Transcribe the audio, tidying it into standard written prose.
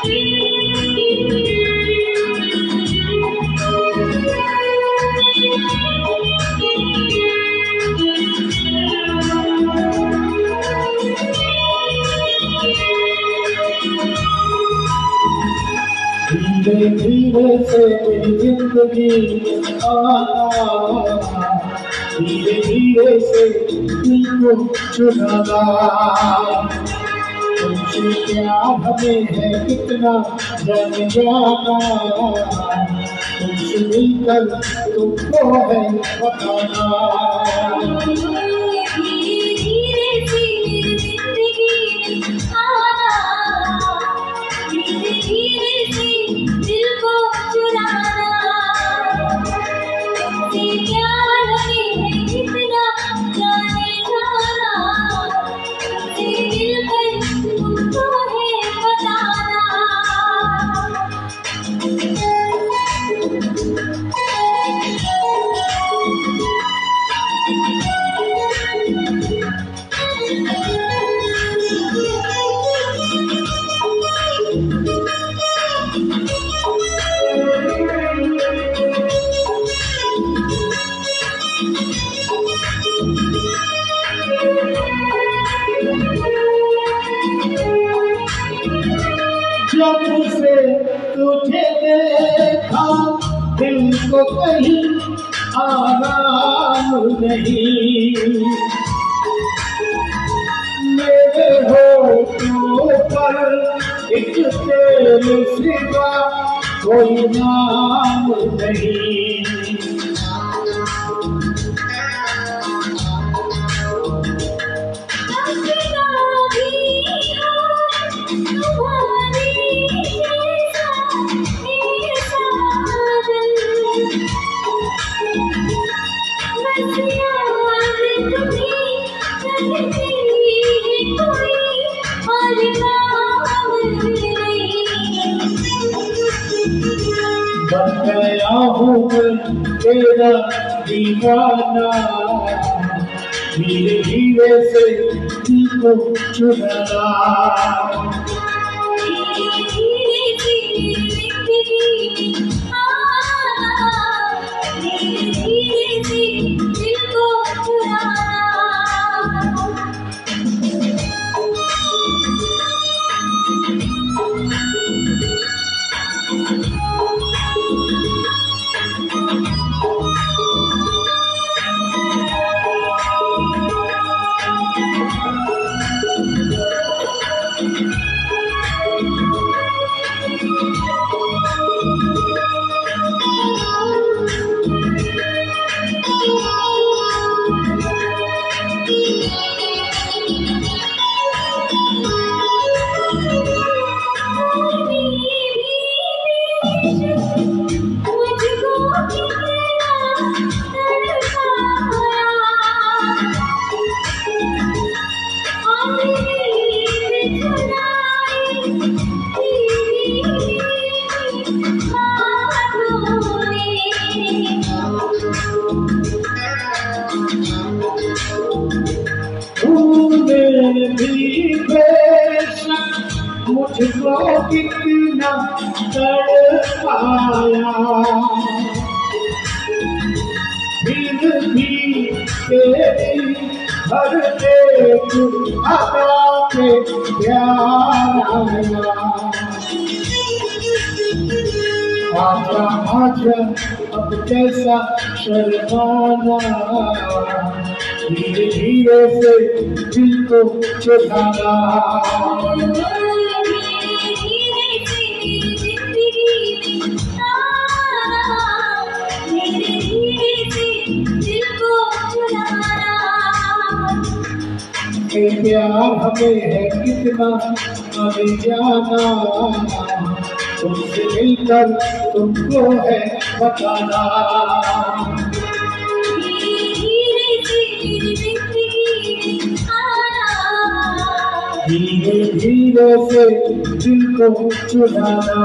धीरे धीरे से मेरी जिंदगी आना, धीरे धीरे से दिल को चुराना। तुमसे प्यार हमें है कितना जान जाना, तुमसे मिलकर तुमको है बताना। जब से तुझे देखा दिल को कहीं आराम नहीं, मेरे होठों पर एक तेरे सिवा कोई नाम नहीं। बन गया हूँ मैं तेरा दीवाना, धीरे धीरे से दिल को चुराना। भी बेशक मुझको कितना तड़पाया, फिर भी तेरी हर एक अदा पे प्यार आया। आजा आजा अब कैसा शर्माना, धीरे धीरे से दिल को चुराना। प्यार हमें है कितना हमें जाना, तुमसे मिलकर तुमको है बताना। धीरे धीरे से दिल को चुराना।